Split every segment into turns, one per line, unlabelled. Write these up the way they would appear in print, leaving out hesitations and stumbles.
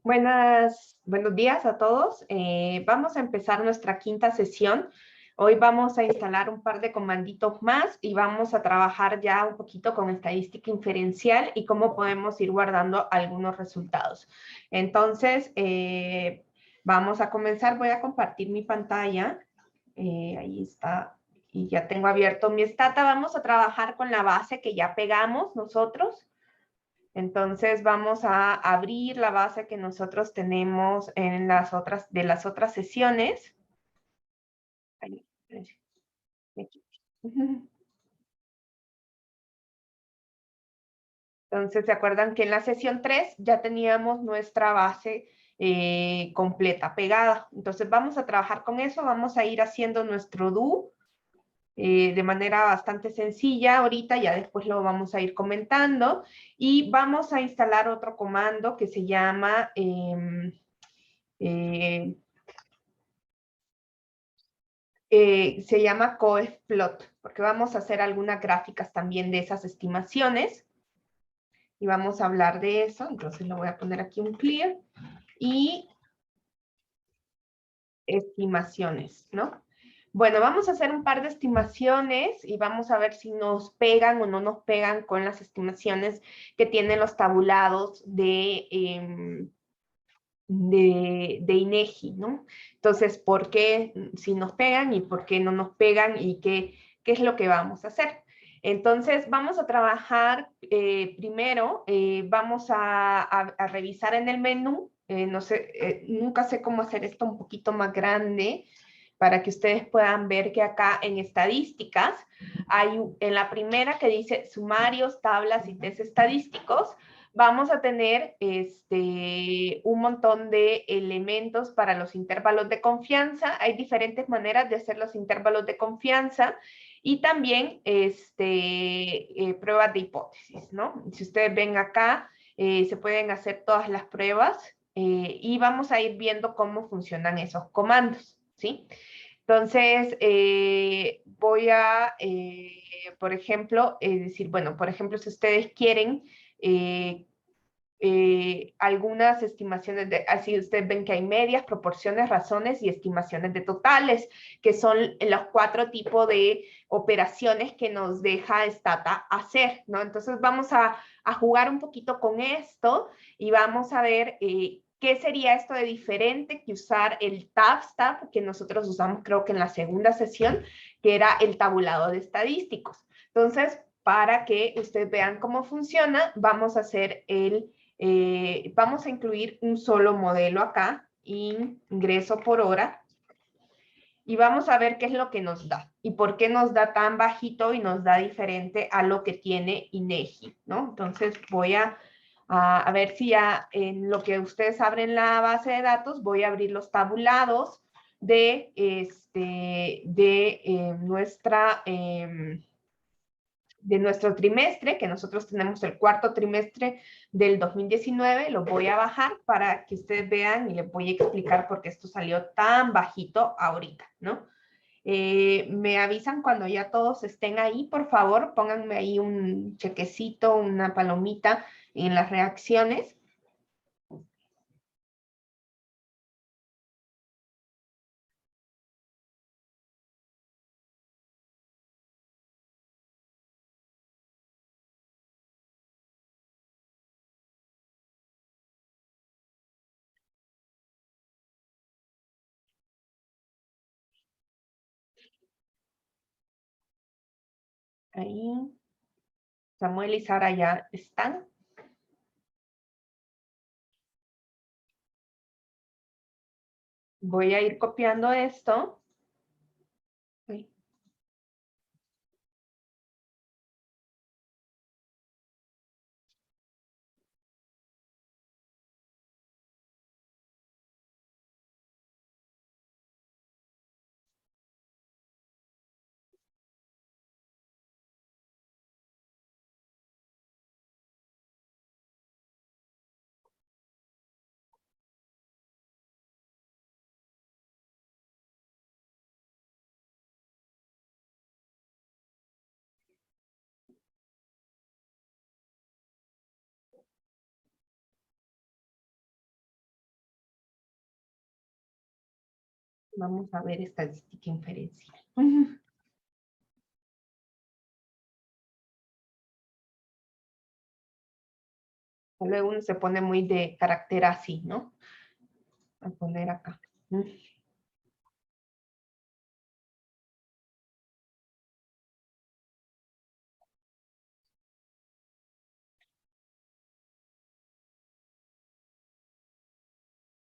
Buenos días a todos. Vamos a empezar nuestra quinta sesión. Hoy vamos a instalar un par de comanditos más y vamos a trabajar ya un poquito con estadística inferencial y cómo podemos ir guardando algunos resultados. Entonces, vamos a comenzar. Voy a compartir mi pantalla. Ahí está. Y ya tengo abierto mi Stata. Vamos a trabajar con la base que ya pegamos nosotros. Entonces vamos a abrir la base que nosotros tenemos en de las otras sesiones. Ahí, aquí. Entonces, ¿se acuerdan que en la sesión 3 ya teníamos nuestra base completa, pegada? Entonces vamos a trabajar con eso, vamos a ir haciendo nuestro do de manera bastante sencilla ahorita, ya después lo vamos a ir comentando, y vamos a instalar otro comando que se llama eh, coefplot, porque vamos a hacer algunas gráficas también de esas estimaciones, y vamos a hablar de eso. Entonces lo voy a poner aquí un clear, y estimaciones, ¿no? Bueno, vamos a hacer un par de estimaciones y vamos a ver si nos pegan o no nos pegan con las estimaciones que tienen los tabulados de INEGI, ¿no? Entonces, ¿por qué si nos pegan y por qué no nos pegan y qué es lo que vamos a hacer? Entonces, vamos a trabajar primero, vamos a revisar en el menú, no sé, nunca sé cómo hacer esto un poquito más grande para que ustedes puedan ver que acá en estadísticas hay en la primera que dice sumarios, tablas y test estadísticos, vamos a tener un montón de elementos para los intervalos de confianza. Hay diferentes maneras de hacer los intervalos de confianza y también pruebas de hipótesis, ¿no? Si ustedes ven acá, se pueden hacer todas las pruebas y vamos a ir viendo cómo funcionan esos comandos, ¿sí? Entonces, voy a, por ejemplo, decir, bueno, por ejemplo, si ustedes quieren eh, algunas estimaciones, así ustedes ven que hay medias, proporciones, razones y estimaciones de totales, que son los 4 tipos de operaciones que nos deja Stata hacer, ¿no? Entonces vamos a jugar un poquito con esto y vamos a ver ¿qué sería esto de diferente que usar el TabStab que nosotros usamos creo que en la segunda sesión, que era el tabulado de estadísticos? Entonces, para que ustedes vean cómo funciona, vamos a hacer vamos a incluir un solo modelo acá, ingreso por hora, y vamos a ver qué es lo que nos da y por qué nos da tan bajito y nos da diferente a lo que tiene INEGI, ¿no? Entonces voy a ver si ya en lo que ustedes abren la base de datos, voy a abrir los tabulados nuestra de nuestro trimestre, que nosotros tenemos el cuarto trimestre del 2019, lo voy a bajar para que ustedes vean y les voy a explicar por qué esto salió tan bajito ahorita, ¿no? Me avisan cuando ya todos estén ahí, por favor, pónganme ahí un chequecito, una palomita en las reacciones. Ahí, Samuel y Sara ya están. Voy a ir copiando esto. Vamos a ver estadística inferencial. Luego uno se pone muy de carácter así, ¿no? A poner acá.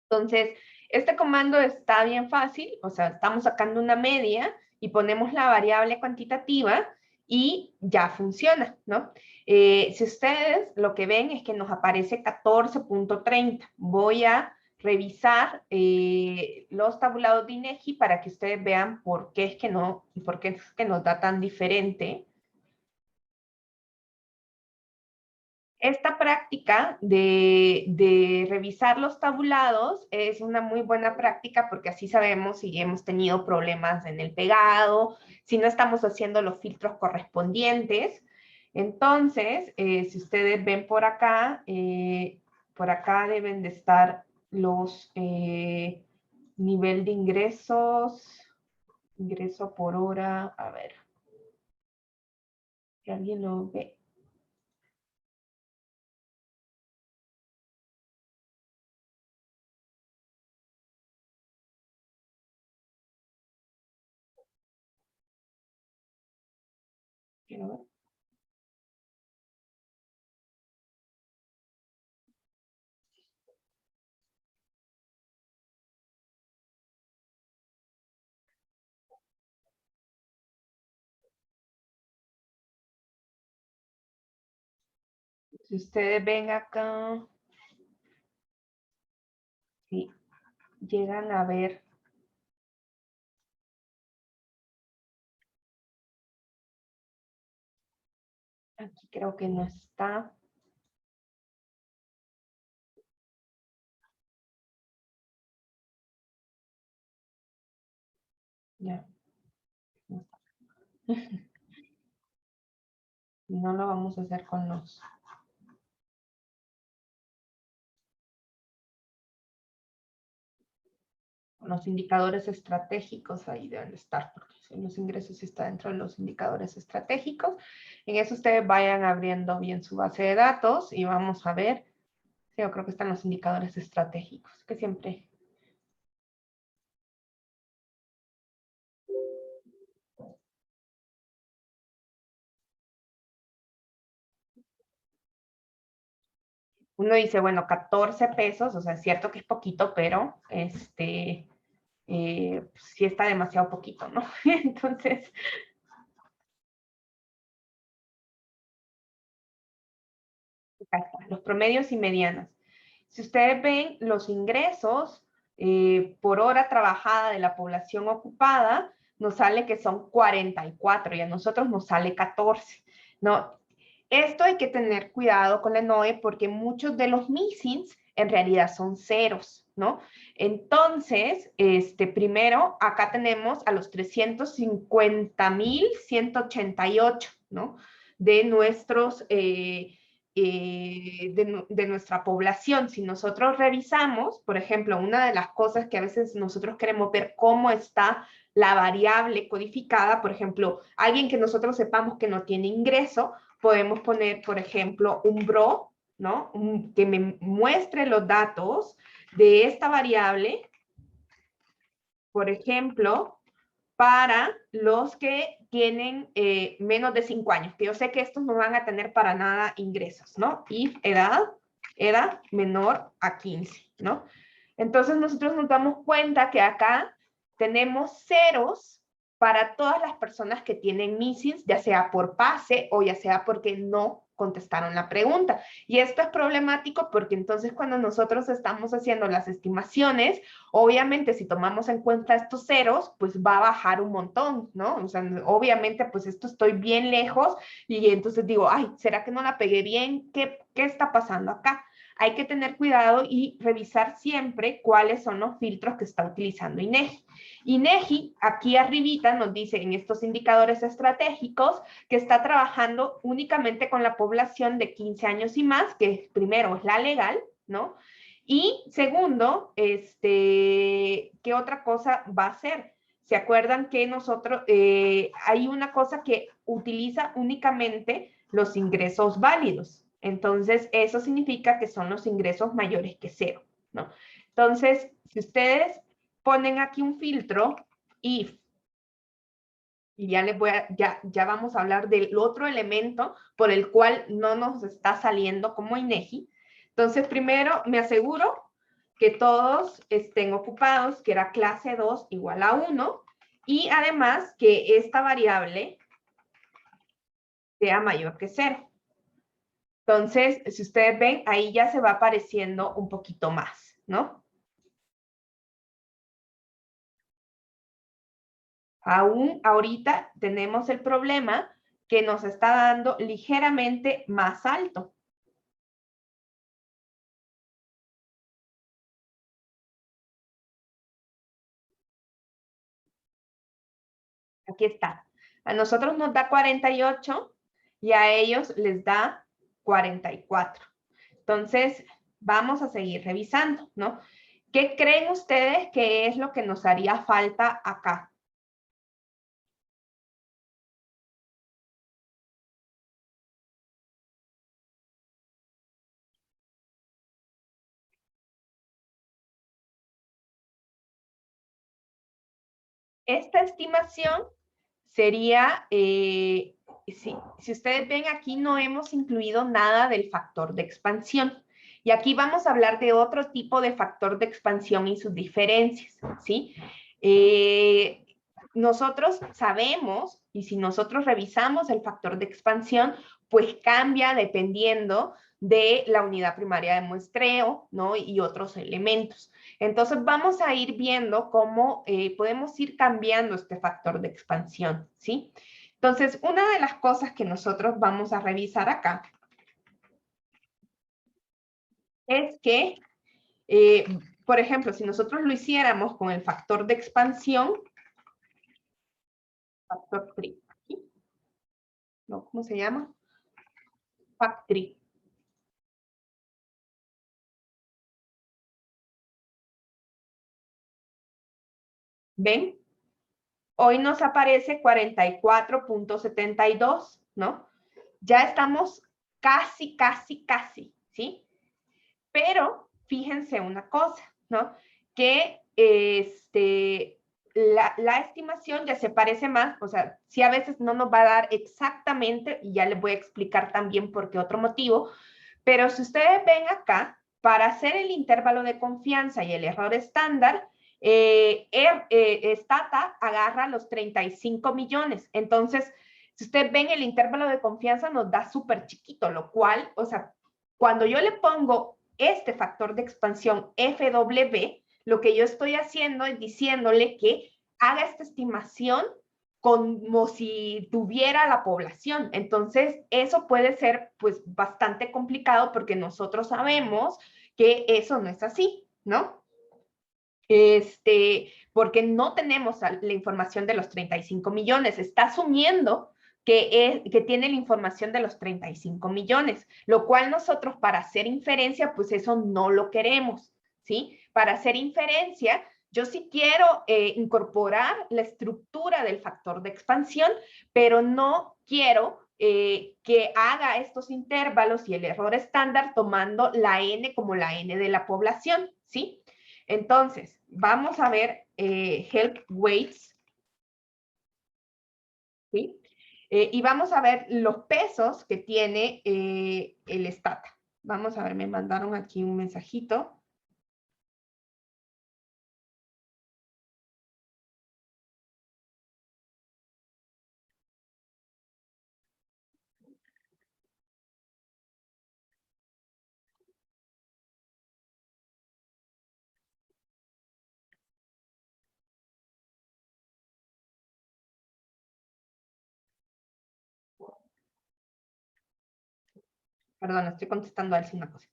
Entonces, este comando está bien fácil, o sea, estamos sacando una media y ponemos la variable cuantitativa y ya funciona, ¿no? Si ustedes lo que ven es que nos aparece 14.30, voy a revisar los tabulados de INEGI para que ustedes vean por qué es que no, por qué es que nos da tan diferente. Esta práctica de revisar los tabulados es una muy buena práctica porque así sabemos si hemos tenido problemas en el pegado, si no estamos haciendo los filtros correspondientes. Entonces, si ustedes ven por acá deben de estar los nivel de ingresos, ingreso por hora, a ver, si alguien lo ve. Quiero ver. Si ustedes ven acá, si llegan a ver, aquí creo que no está, ya, no está. No lo vamos a hacer con los indicadores estratégicos, ahí deben de estar, porque los ingresos sí está dentro de los indicadores estratégicos. En eso ustedes vayan abriendo bien su base de datos y vamos a ver, sí, yo creo que están los indicadores estratégicos, que siempre. Uno dice, bueno, 14 pesos, o sea, es cierto que es poquito, pero pues, sí está demasiado poquito, ¿no? Entonces, acá está, los promedios y medianas. Si ustedes ven los ingresos por hora trabajada de la población ocupada, nos sale que son 44 y a nosotros nos sale 14. No, esto hay que tener cuidado con la NOE porque muchos de los missings en realidad son ceros, ¿no? Entonces, primero, acá tenemos a los 350.188, ¿no? De nuestros de nuestra población. Si nosotros revisamos, por ejemplo, una de las cosas que a veces nosotros queremos ver cómo está la variable codificada, por ejemplo, alguien que nosotros sepamos que no tiene ingreso, podemos poner, por ejemplo, un BRO, ¿no? Que me muestre los datos de esta variable, por ejemplo, para los que tienen menos de 5 años, que yo sé que estos no van a tener para nada ingresos, ¿no? Y edad menor a 15, ¿no? Entonces nosotros nos damos cuenta que acá tenemos ceros para todas las personas que tienen missings, ya sea por pase o ya sea porque no contestaron la pregunta. Y esto es problemático porque entonces cuando nosotros estamos haciendo las estimaciones, obviamente si tomamos en cuenta estos ceros, pues va a bajar un montón, ¿no? O sea, obviamente pues esto estoy bien lejos y entonces digo, ay, ¿será que no la pegué bien? ¿Qué está pasando acá? Hay que tener cuidado y revisar siempre cuáles son los filtros que está utilizando INEGI. INEGI, aquí arribita, nos dice en estos indicadores estratégicos que está trabajando únicamente con la población de 15 años y más, que primero es la legal, ¿no? Y segundo, ¿qué otra cosa va a hacer? ¿Se acuerdan que nosotros, hay una cosa que utiliza únicamente los ingresos válidos? Entonces, eso significa que son los ingresos mayores que cero, ¿no? Entonces, si ustedes ponen aquí un filtro, if, y ya les voy a, ya vamos a hablar del otro elemento por el cual no nos está saliendo como INEGI. Entonces, primero me aseguro que todos estén ocupados, que era clase 2 igual a 1, y además que esta variable sea mayor que 0. Entonces, si ustedes ven, ahí ya se va apareciendo un poquito más, ¿no? Aún ahorita tenemos el problema que nos está dando ligeramente más alto. Aquí está. A nosotros nos da 48 y a ellos les da 44. Entonces, vamos a seguir revisando, ¿no? ¿Qué creen ustedes que es lo que nos haría falta acá? Esta estimación sería, si ustedes ven aquí no hemos incluido nada del factor de expansión. Y aquí vamos a hablar de otro tipo de factor de expansión y sus diferencias, ¿sí? Nosotros sabemos, y si nosotros revisamos el factor de expansión, pues cambia dependiendo de la unidad primaria de muestreo, ¿no? Y otros elementos. Entonces vamos a ir viendo cómo podemos ir cambiando este factor de expansión, ¿sí? Entonces, una de las cosas que nosotros vamos a revisar acá es que, por ejemplo, si nosotros lo hiciéramos con el factor de expansión, factor 3, ¿sí? ¿No? ¿Cómo se llama? Factor. ¿Ven? Hoy nos aparece 44.72, ¿no? Ya estamos casi, casi, casi, ¿sí? Pero fíjense una cosa, ¿no? Que la estimación ya se parece más, o sea, sí a veces no nos va a dar exactamente, y ya les voy a explicar también por qué otro motivo, pero si ustedes ven acá, para hacer el intervalo de confianza y el error estándar, Stata agarra los 35 millones. Entonces, si ustedes ven el intervalo de confianza nos da súper chiquito, lo cual, o sea, cuando yo le pongo este factor de expansión FW, lo que yo estoy haciendo es diciéndole que haga esta estimación como si tuviera la población. Entonces, eso puede ser pues bastante complicado porque nosotros sabemos que eso no es así, ¿no? Porque no tenemos la información de los 35 millones, está asumiendo que tiene la información de los 35 millones, lo cual nosotros para hacer inferencia, pues eso no lo queremos, ¿sí? Para hacer inferencia, yo sí quiero incorporar la estructura del factor de expansión, pero no quiero que haga estos intervalos y el error estándar tomando la n como la n de la población, ¿sí? Entonces, vamos a ver help weights, ¿sí? Y vamos a ver los pesos que tiene el Stata. Vamos a ver, me mandaron aquí un mensajito. Perdón, estoy contestando a él una cosa.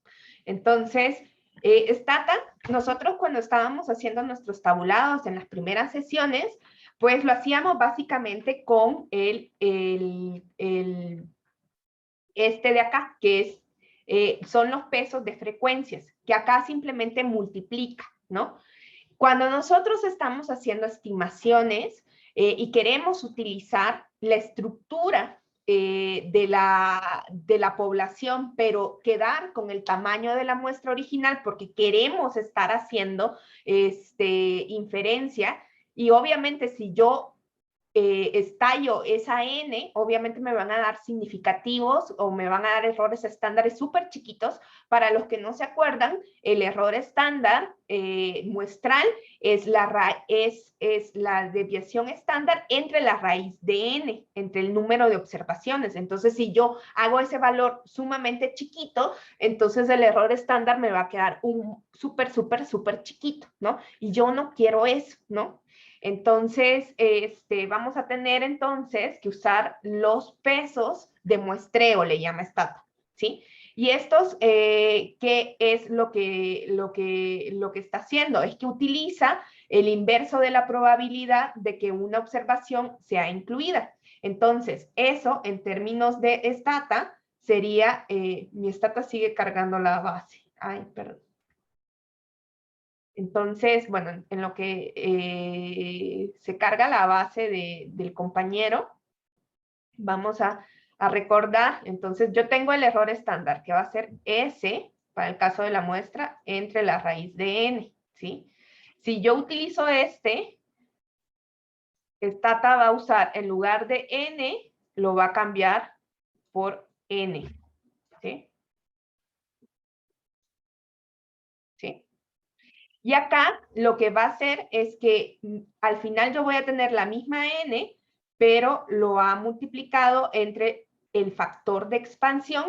Entonces, Stata, nosotros cuando estábamos haciendo nuestros tabulados en las primeras sesiones, pues lo hacíamos básicamente con este de acá, que es son los pesos de frecuencias, que acá simplemente multiplica, ¿no? Cuando nosotros estamos haciendo estimaciones y queremos utilizar la estructura de la población, pero quedar con el tamaño de la muestra original porque queremos estar haciendo inferencia, y obviamente si yo estallo esa n, obviamente me van a dar significativos o me van a dar errores estándares súper chiquitos. Para los que no se acuerdan, el error estándar muestral es la desviación estándar entre la raíz de n, entre el número de observaciones. Entonces, si yo hago ese valor sumamente chiquito, entonces el error estándar me va a quedar un súper chiquito, ¿no? Y yo no quiero eso, ¿no? Entonces, vamos a tener entonces que usar los pesos de muestreo, le llama Stata, ¿sí? Y estos, ¿qué es lo que está haciendo? Es que utiliza el inverso de la probabilidad de que una observación sea incluida. Entonces, eso en términos de Stata sería, mi Stata sigue cargando la base. Ay, perdón. Entonces, bueno, en lo que se carga la base del compañero, vamos a recordar. Entonces, yo tengo el error estándar, que va a ser S, para el caso de la muestra, entre la raíz de n, ¿sí? Si yo utilizo Stata va a usar, en lugar de n, lo va a cambiar por n, ¿sí? ¿Sí? Y acá lo que va a hacer es que al final yo voy a tener la misma n, pero lo ha multiplicado entre el factor de expansión,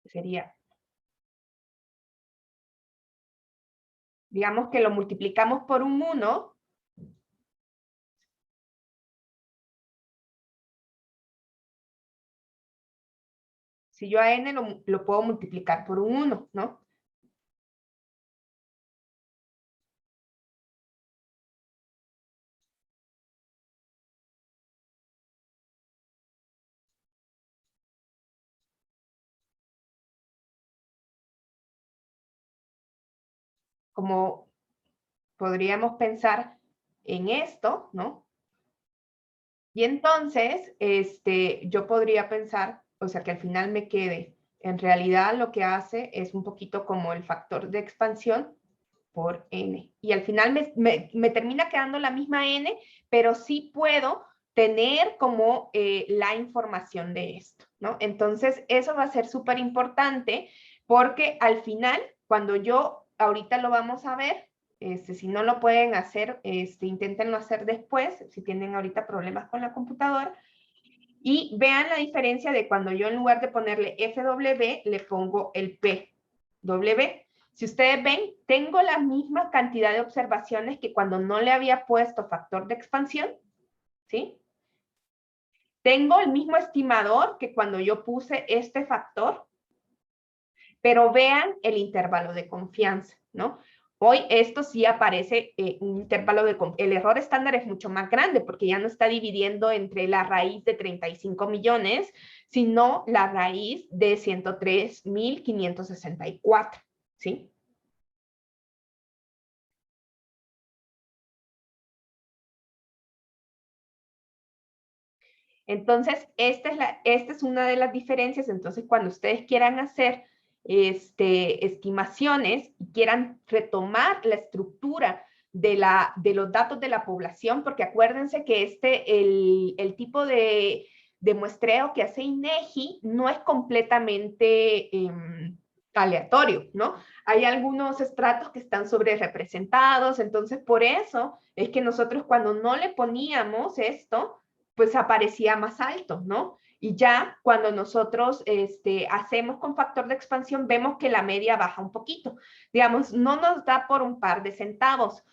que sería, digamos que lo multiplicamos por un 1, si yo a n lo puedo multiplicar por un 1, ¿no? Como podríamos pensar en esto, ¿no? Y entonces, yo podría pensar, o sea, que al final me quede, en realidad lo que hace es un poquito como el factor de expansión por n. Y al final me termina quedando la misma n, pero sí puedo tener como la información de esto, ¿no? Entonces, eso va a ser súper importante porque al final, cuando yo, ahorita lo vamos a ver, si no lo pueden hacer, inténtenlo hacer después, si tienen ahorita problemas con la computadora, y vean la diferencia de cuando yo en lugar de ponerle FW, le pongo el PW. Si ustedes ven, tengo la misma cantidad de observaciones que cuando no le había puesto factor de expansión, ¿sí? Tengo el mismo estimador que cuando yo puse este factor, pero vean el intervalo de confianza, ¿no? Hoy esto sí aparece un intervalo el error estándar es mucho más grande porque ya no está dividiendo entre la raíz de 35 millones, sino la raíz de 103.564, ¿sí? Entonces, esta es una de las diferencias. Entonces, cuando ustedes quieran hacer estimaciones y quieran retomar la estructura de los datos de la población, porque acuérdense que el tipo de muestreo que hace INEGI no es completamente aleatorio, ¿no? Hay algunos estratos que están sobre representados, entonces por eso es que nosotros cuando no le poníamos esto, pues aparecía más alto, ¿no? Y ya cuando nosotros hacemos con factor de expansión, vemos que la media baja un poquito. Digamos, no nos da por un par de centavos.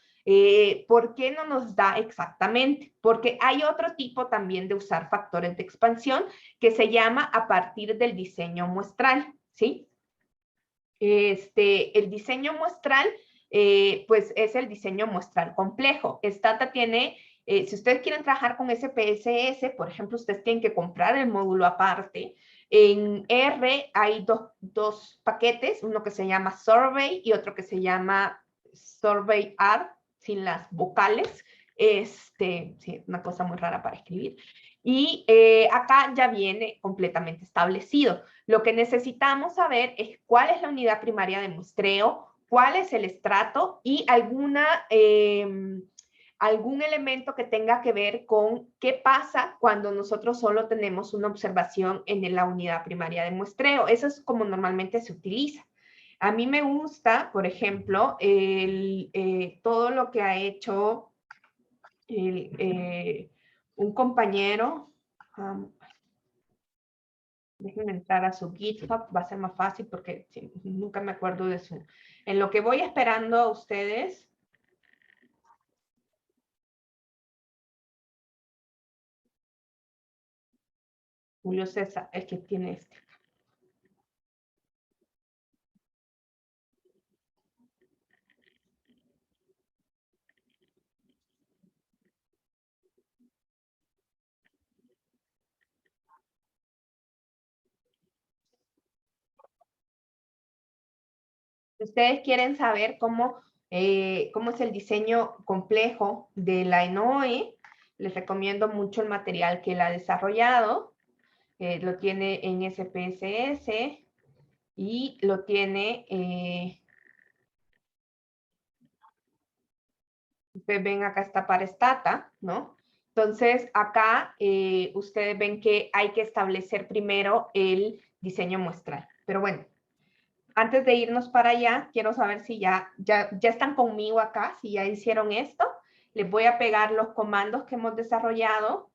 ¿Por qué no nos da exactamente? Porque hay otro tipo también de usar factores de expansión que se llama a partir del diseño muestral, ¿sí? El diseño muestral, pues es el diseño muestral complejo. Stata tiene Si ustedes quieren trabajar con SPSS, por ejemplo, ustedes tienen que comprar el módulo aparte. En R hay dos paquetes, uno que se llama Survey y otro que se llama Survey R, sin las vocales. Sí, una cosa muy rara para escribir. Y acá ya viene completamente establecido. Lo que necesitamos saber es cuál es la unidad primaria de muestreo, cuál es el estrato y algún elemento que tenga que ver con qué pasa cuando nosotros solo tenemos una observación en la unidad primaria de muestreo. Eso es como normalmente se utiliza. A mí me gusta, por ejemplo, todo lo que ha hecho un compañero. Déjenme entrar a su GitHub, va a ser más fácil porque sí, nunca me acuerdo de su. En lo que voy esperando a ustedes. Julio César, el que tiene este. Si ustedes quieren saber cómo es el diseño complejo de la ENOE, les recomiendo mucho el material que él ha desarrollado. Lo tiene en SPSS y lo tiene, ustedes ven acá está para Stata, ¿no? Entonces, acá ustedes ven que hay que establecer primero el diseño muestral. Pero bueno, antes de irnos para allá, quiero saber si ya están conmigo acá, si ya hicieron esto. Les voy a pegar los comandos que hemos desarrollado.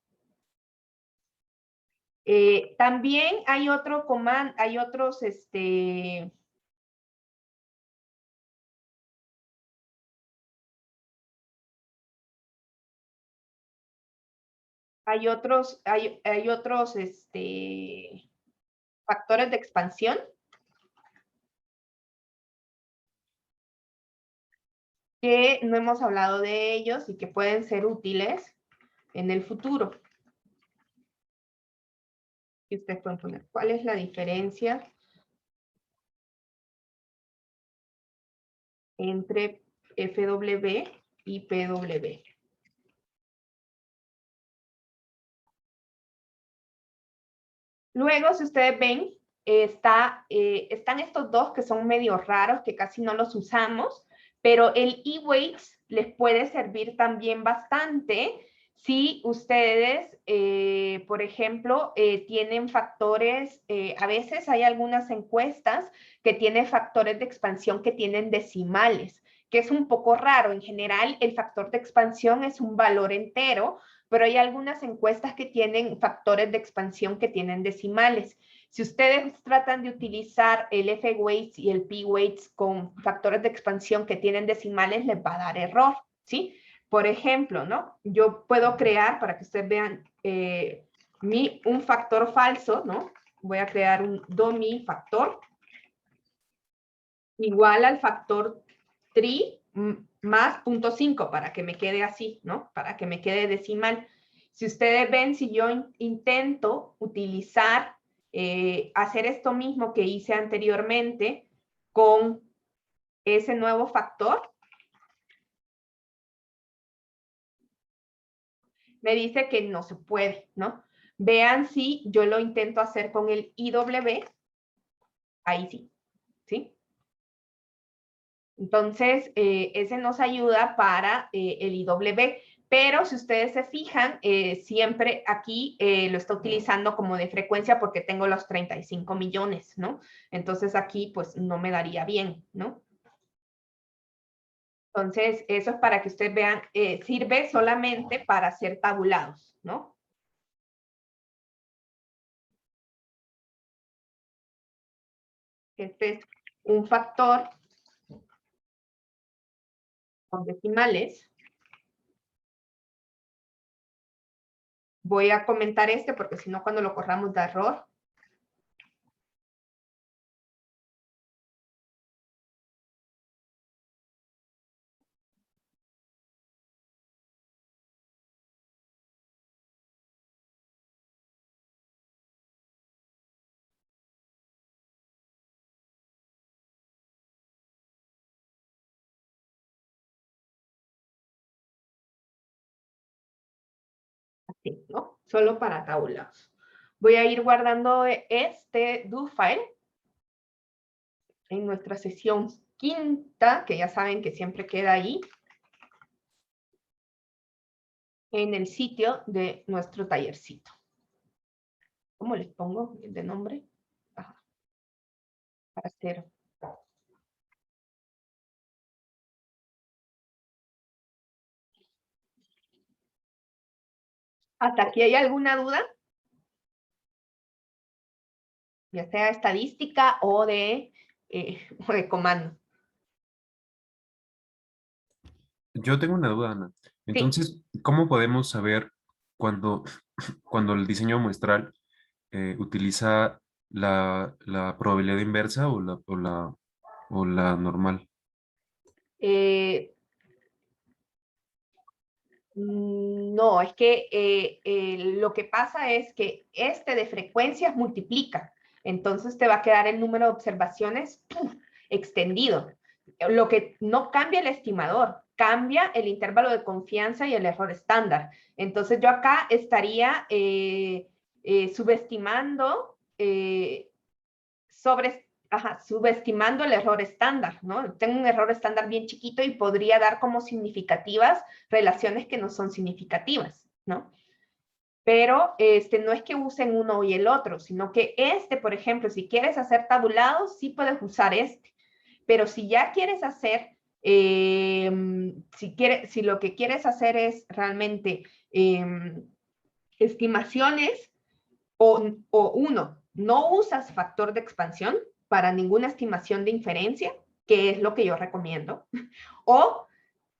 También hay otro comando, hay otros, hay otros, factores de expansión que no hemos hablado de ellos y que pueden ser útiles en el futuro. Y ustedes pueden poner, ¿cuál es la diferencia entre FW y PW? Luego, si ustedes ven, están estos dos que son medio raros, que casi no los usamos, pero el e-weights les puede servir también bastante si ustedes, por ejemplo, tienen factores, a veces hay algunas encuestas que tienen factores de expansión que tienen decimales, que es un poco raro. En general, el factor de expansión es un valor entero, pero hay algunas encuestas que tienen factores de expansión que tienen decimales. Si ustedes tratan de utilizar el F-weights y el P-weights con factores de expansión que tienen decimales, les va a dar error, ¿sí? Por ejemplo, ¿no? Yo puedo crear, para que ustedes vean, un factor falso, ¿no? Voy a crear un dummy factor igual al factor 3 más 0.5 para que me quede así, ¿no? Para que me quede decimal. Si ustedes ven, si yo intento utilizar, hacer esto mismo que hice anteriormente con ese nuevo factor, me dice que no se puede, ¿no? Vean si yo lo intento hacer con el IW, ahí sí, ¿sí? Entonces, ese nos ayuda para el IW, pero si ustedes se fijan, siempre aquí lo está utilizando como de frecuencia porque tengo los 35 millones, ¿no? Entonces aquí pues no me daría bien, ¿no? Entonces, eso es para que ustedes vean, sirve solamente para hacer tabulados, ¿no? Este es un factor con decimales. Voy a comentar este porque si no, cuando lo corramos da error. Sí, ¿no? Solo para tabulados. Voy a ir guardando este do file en nuestra sesión quinta, que ya saben que siempre queda ahí, en el sitio de nuestro tallercito. ¿Cómo les pongo de nombre? Ajá, para hacer. ¿Hasta aquí hay alguna duda? Ya sea estadística o de comando.
Yo tengo una duda, Ana.
Sí,
Entonces, ¿cómo podemos saber cuando, cuando el diseño muestral utiliza la probabilidad inversa o la normal?
eh, no, es que lo que pasa es que este de frecuencias multiplica, entonces te va a quedar el número de observaciones ¡puf! Extendido. Lo que no cambia el estimador, cambia el intervalo de confianza y el error estándar. Entonces yo acá estaría subestimando subestimando el error estándar, ¿no? Tengo un error estándar bien chiquito y podría dar como significativas relaciones que no son significativas, ¿no? Pero no es que usen uno y el otro, sino que por ejemplo, si quieres hacer tabulados, sí puedes usar este. Pero si ya quieres hacer, si lo que quieres hacer es realmente estimaciones, o uno, no usas factor de expansión para ninguna estimación de inferencia, que es lo que yo recomiendo, o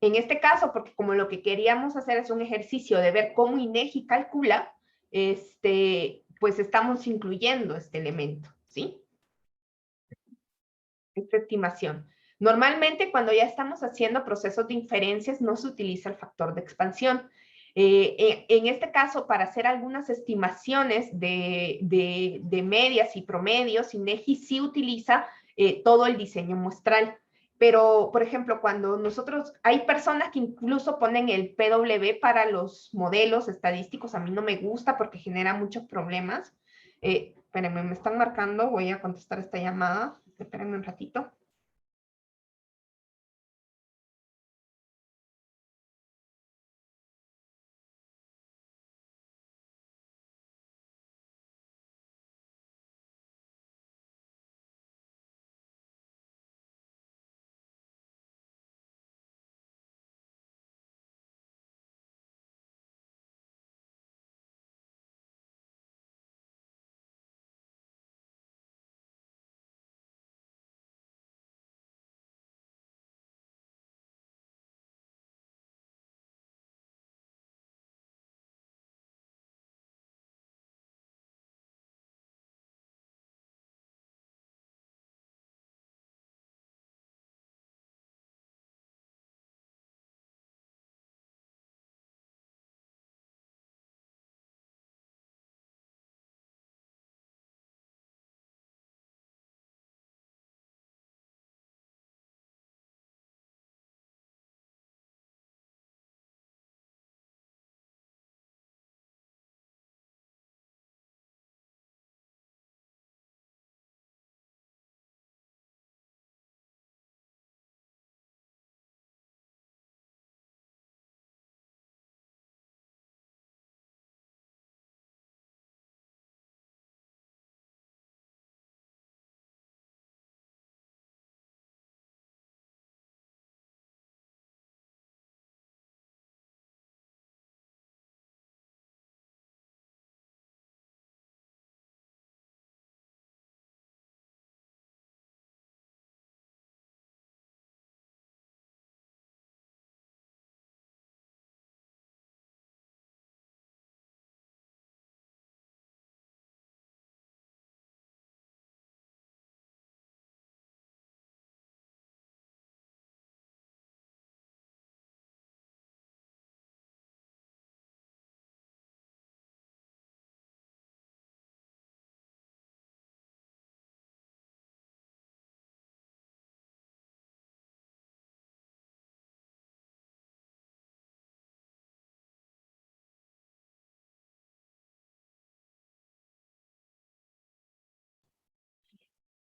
en este caso, porque como lo que queríamos hacer es un ejercicio de ver cómo INEGI calcula, pues estamos incluyendo este elemento, ¿sí? Esta estimación. Normalmente cuando ya estamos haciendo procesos de inferencias no se utiliza el factor de expansión. En este caso, para hacer algunas estimaciones de medias y promedios, INEGI sí utiliza todo el diseño muestral. Pero, por ejemplo, cuando hay personas que incluso ponen el PW para los modelos estadísticos, a mí no me gusta porque genera muchos problemas. Espérenme, me están marcando, voy a contestar esta llamada. Espérenme un ratito.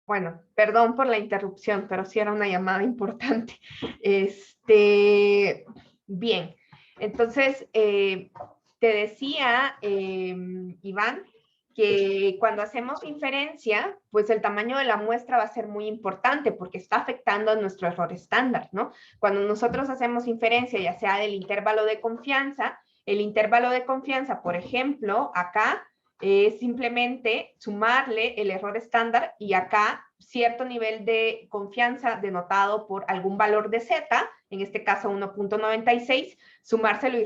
Bueno, perdón por la interrupción, pero sí era una llamada importante. Bien, entonces te decía, Iván, que cuando hacemos inferencia, pues el tamaño de la muestra va a ser muy importante porque está afectando a nuestro error estándar, ¿no? Cuando nosotros hacemos inferencia, ya sea del intervalo de confianza, el intervalo de confianza, por ejemplo, acá es simplemente sumarle el error estándar y acá cierto nivel de confianza denotado por algún valor de z, en este caso 1.96, sumárselo y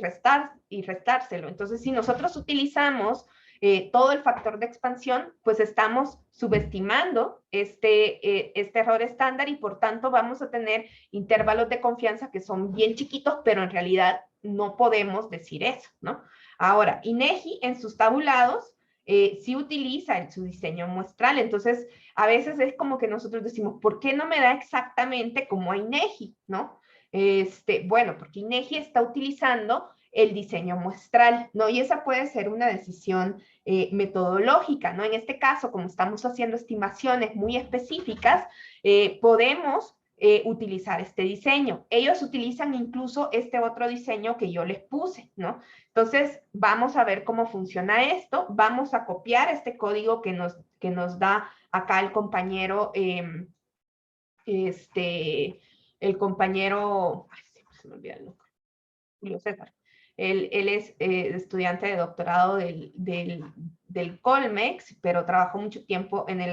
restárselo. Entonces, si nosotros utilizamos todo el factor de expansión, pues estamos subestimando este error estándar y por tanto vamos a tener intervalos de confianza que son bien chiquitos, pero en realidad no podemos decir eso, ¿no? Ahora, INEGI en sus tabulados sí utiliza su diseño muestral. Entonces, a veces es como que nosotros decimos, ¿por qué no me da exactamente como a INEGI? ¿No? Bueno, porque INEGI está utilizando el diseño muestral, ¿no? Y esa puede ser una decisión metodológica, ¿no? En este caso, como estamos haciendo estimaciones muy específicas, podemos utilizar este diseño. Ellos utilizan incluso este otro diseño que yo les puse, ¿no? Entonces, vamos a ver cómo funciona esto. Vamos a copiar este código que nos da acá el compañero, el compañero, ay, se me olvida el nombre, Julio César. Él es estudiante de doctorado del Colmex, pero trabajó mucho tiempo en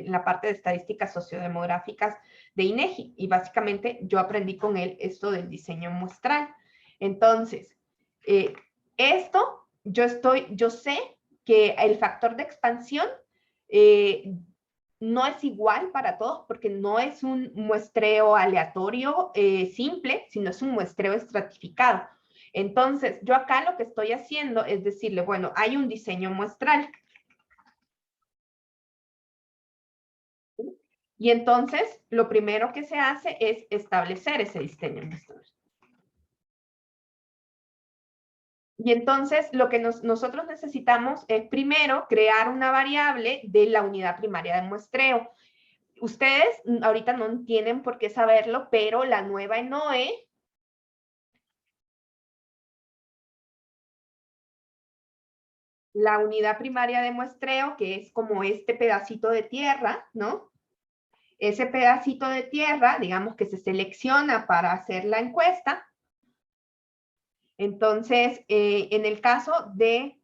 la parte de estadísticas sociodemográficas de INEGI, y básicamente yo aprendí con él esto del diseño muestral. Entonces, esto, yo sé que el factor de expansión no es igual para todos porque no es un muestreo aleatorio simple, sino es un muestreo estratificado. Entonces, yo acá lo que estoy haciendo es decirle, bueno, hay un diseño muestral. Y entonces, lo primero que se hace es establecer ese diseño muestral. Y entonces, lo que nosotros necesitamos es primero crear una variable de la unidad primaria de muestreo. Ustedes ahorita no tienen por qué saberlo, pero la nueva ENOE la unidad primaria de muestreo, que es como este pedacito de tierra, ¿no? Ese pedacito de tierra, digamos que se selecciona para hacer la encuesta. Entonces, en el caso de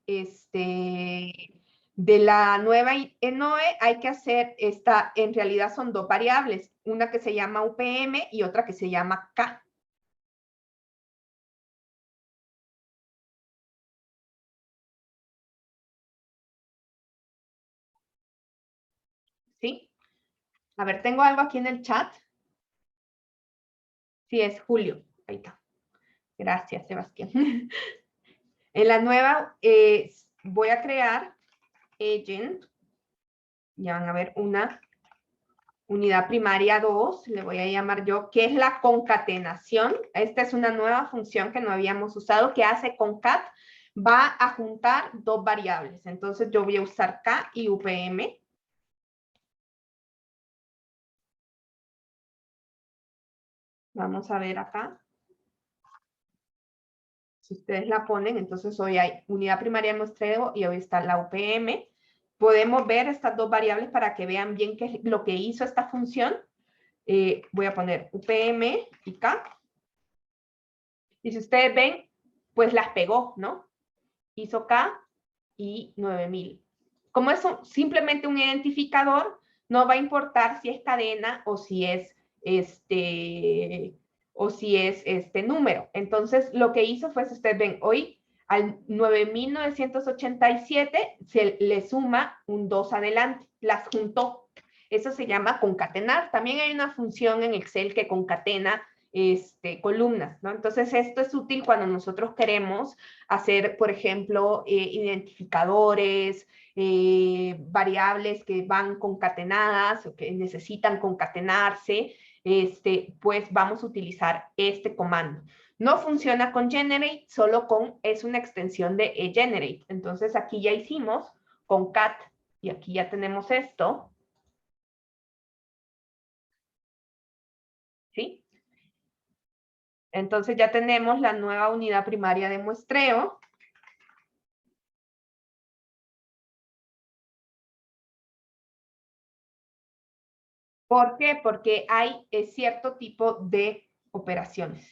la nueva ENOE, hay que hacer en realidad son dos variables, una que se llama UPM y otra que se llama K. ¿Sí? A ver, tengo algo aquí en el chat. Sí, es Julio. Ahí está. Gracias, Sebastián. En la nueva voy a crear agent. Ya van a ver una unidad primaria 2, le voy a llamar yo, que es la concatenación. Esta es una nueva función que no habíamos usado, que hace concat, va a juntar dos variables. Entonces yo voy a usar K y UPM. Vamos a ver acá. Si ustedes la ponen, entonces hoy hay unidad primaria de muestreo y hoy está la UPM. Podemos ver estas dos variables para que vean bien qué es lo que hizo esta función. Voy a poner UPM y K. Y si ustedes ven, pues las pegó, ¿no? Hizo K y 9000. Como es simplemente un identificador, no va a importar si es cadena o si es este número. Entonces, lo que hizo fue, si ustedes ven, hoy al 9987 se le suma un 2 adelante, las juntó. Eso se llama concatenar. También hay una función en Excel que concatena columnas, ¿no? Entonces, esto es útil cuando nosotros queremos hacer, por ejemplo, identificadores, variables que van concatenadas o que necesitan concatenarse, pues vamos a utilizar este comando. No funciona con generate, solo es una extensión de generate. Entonces, aquí ya hicimos concat y aquí ya tenemos esto. ¿sí? Entonces ya tenemos la nueva unidad primaria de muestreo. ¿Por qué? Porque hay cierto tipo de operaciones.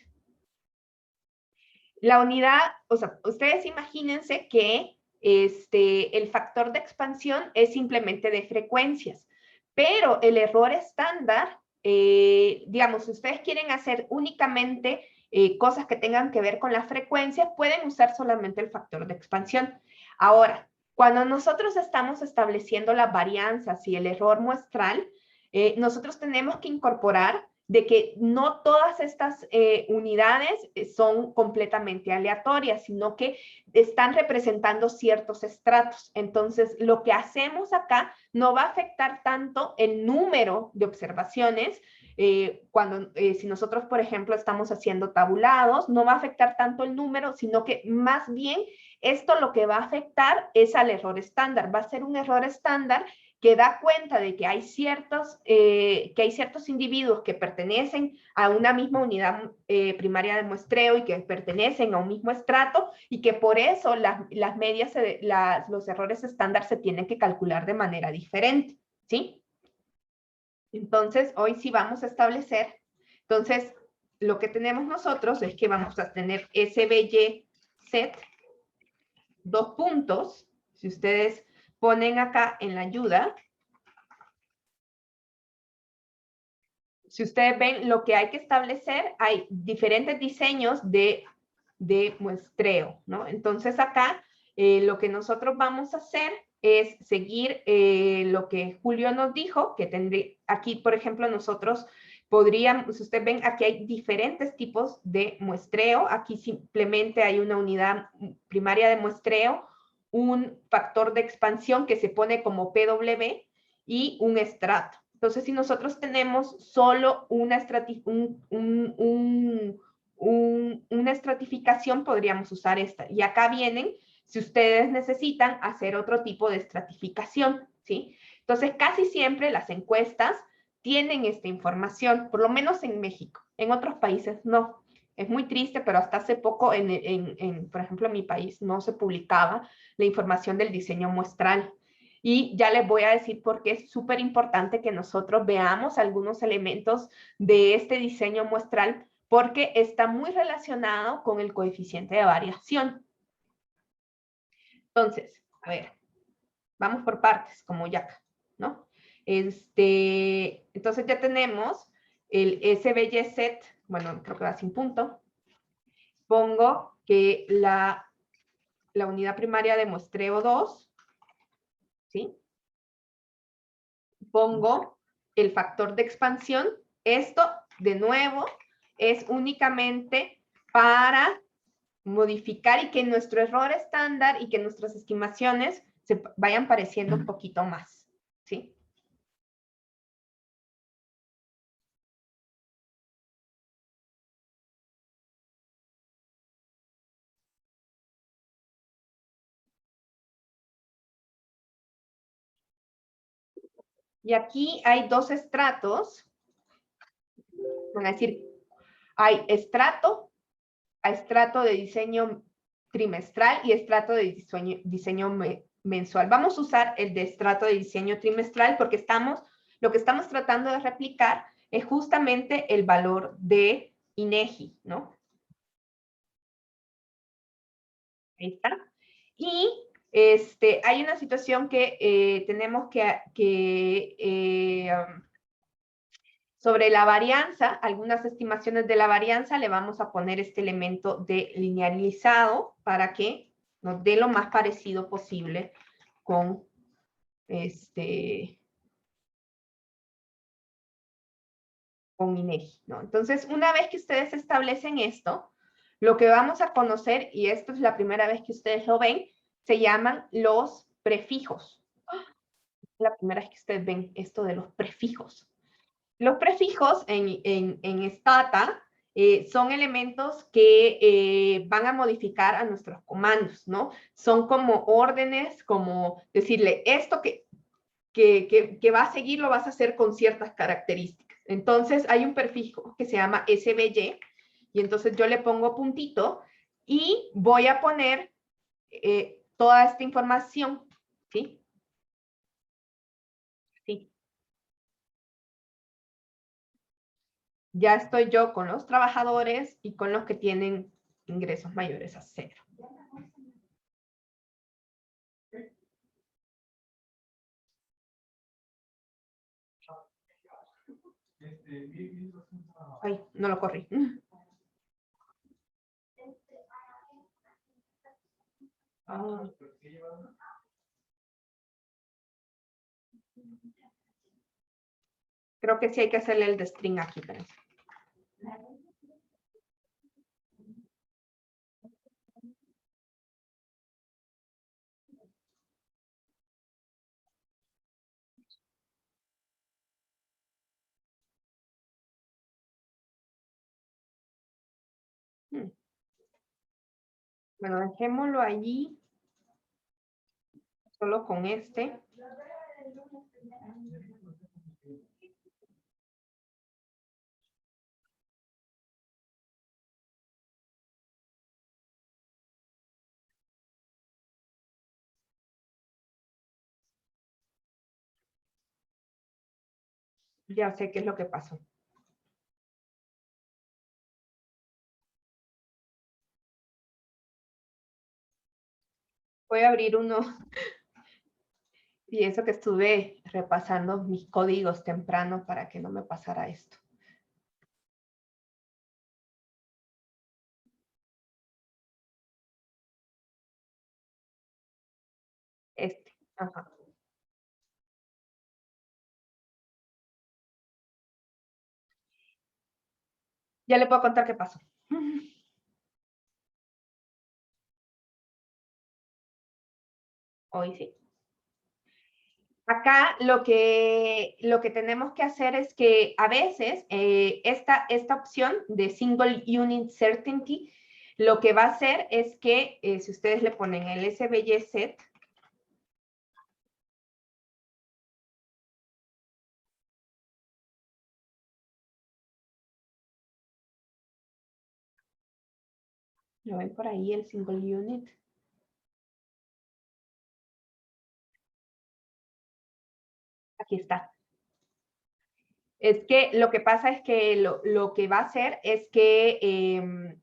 La unidad, o sea, ustedes imagínense que el factor de expansión es simplemente de frecuencias, pero el error estándar, digamos, si ustedes quieren hacer únicamente cosas que tengan que ver con las frecuencias, pueden usar solamente el factor de expansión. Ahora, cuando nosotros estamos estableciendo las varianzas y el error muestral, nosotros tenemos que incorporar de que no todas estas unidades son completamente aleatorias, sino que están representando ciertos estratos. Entonces, lo que hacemos acá no va a afectar tanto el número de observaciones. Si nosotros, por ejemplo, estamos haciendo tabulados, no va a afectar tanto el número, sino que más bien esto lo que va a afectar es al error estándar. Va a ser un error estándar que da cuenta de que hay ciertos individuos que pertenecen a una misma unidad primaria de muestreo y que pertenecen a un mismo estrato y que por eso las medias, los errores estándar se tienen que calcular de manera diferente, ¿sí? Entonces, hoy sí vamos a establecer, entonces, lo que tenemos nosotros es que vamos a tener SBY set, dos puntos, si ustedes ponen acá en la ayuda, si ustedes ven lo que hay que establecer, hay diferentes diseños de muestreo, ¿no? Entonces acá lo que nosotros vamos a hacer es seguir lo que Julio nos dijo, que tendré aquí, por ejemplo, nosotros podríamos, si ustedes ven, aquí hay diferentes tipos de muestreo, aquí simplemente hay una unidad primaria de muestreo, un factor de expansión que se pone como PW y un estrato. Entonces, si nosotros tenemos solo una estratificación, podríamos usar esta. Y acá vienen, si ustedes necesitan hacer otro tipo de estratificación, ¿sí? Entonces, casi siempre las encuestas tienen esta información, por lo menos en México. En otros países no. Es muy triste, pero hasta hace poco, por ejemplo, en mi país no se publicaba la información del diseño muestral. Y ya les voy a decir por qué es súper importante que nosotros veamos algunos elementos de este diseño muestral, porque está muy relacionado con el coeficiente de variación. Entonces, a ver, vamos por partes, como ya, ¿no? Entonces ya tenemos el SBY set, bueno, creo que va sin punto. Pongo que la unidad primaria de muestreo 2, ¿sí? Pongo el factor de expansión. Esto, de nuevo, es únicamente para modificar y que nuestro error estándar y que nuestras estimaciones se vayan pareciendo un poquito más, ¿sí? Y aquí hay dos estratos. Van a decir, hay estrato de diseño trimestral y estrato de diseño mensual. Vamos a usar el de estrato de diseño trimestral porque lo que estamos tratando de replicar es justamente el valor de INEGI, ¿no? Ahí está. Y hay una situación que tenemos sobre la varianza, algunas estimaciones de la varianza, le vamos a poner este elemento de linealizado para que nos dé lo más parecido posible con con INEGI, ¿no? Entonces, una vez que ustedes establecen esto, lo que vamos a conocer, y esto es la primera vez que ustedes lo ven, se llaman los prefijos. La primera vez que ustedes ven esto de los prefijos. Los prefijos en Stata son elementos que van a modificar a nuestros comandos, ¿no? Son como órdenes, como decirle, esto que va a seguir lo vas a hacer con ciertas características. Entonces hay un prefijo que se llama SVY y entonces yo le pongo puntito y voy a poner toda esta información, ¿sí? Sí. Ya estoy yo con los trabajadores y con los que tienen ingresos mayores a 0. Ay, no lo corrí. Ah. Creo que sí hay que hacerle el de string aquí. Parece. Bueno, dejémoslo allí. Solo con este. Ya sé qué es lo que pasó. Voy a abrir uno. Y eso que estuve repasando mis códigos temprano para que no me pasara esto. Este. Ajá. Ya le puedo contar qué pasó. Hoy sí. Acá lo que tenemos que hacer es que a veces esta opción de Single Unit Certainty, lo que va a hacer es que si ustedes le ponen el SVY set, ¿lo ven por ahí el Single Unit? Aquí está. Es que lo que pasa es que lo que va a hacer es que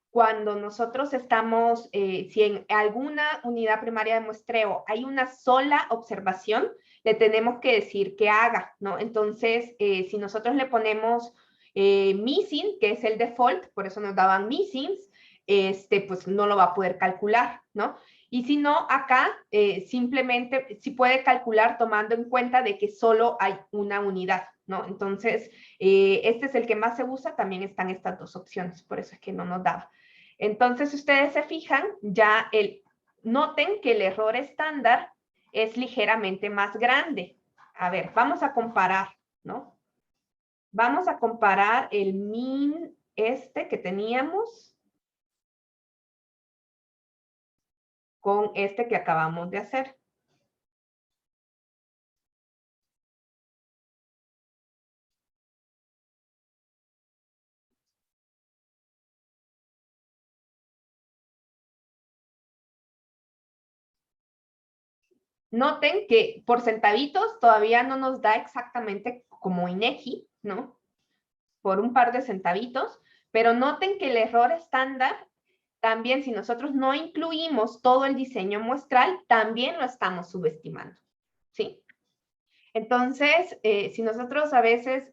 cuando nosotros estamos, si en alguna unidad primaria de muestreo hay una sola observación, le tenemos que decir que haga, ¿no? Entonces, si nosotros le ponemos missing, que es el default, por eso nos daban missings, pues no lo va a poder calcular, ¿no? Y si no, acá simplemente sí puede calcular tomando en cuenta de que solo hay una unidad, ¿no? Entonces, este es el que más se usa, también están estas dos opciones, por eso es que no nos daba. Entonces, si ustedes se fijan, ya noten que el error estándar es ligeramente más grande. A ver, vamos a comparar, ¿no? Vamos a comparar el min que teníamos con este que acabamos de hacer. Noten que por centavitos todavía no nos da exactamente como INEGI, ¿no? Por un par de centavitos, pero noten que el error estándar, también si nosotros no incluimos todo el diseño muestral, también lo estamos subestimando, ¿sí? Entonces, si nosotros a veces,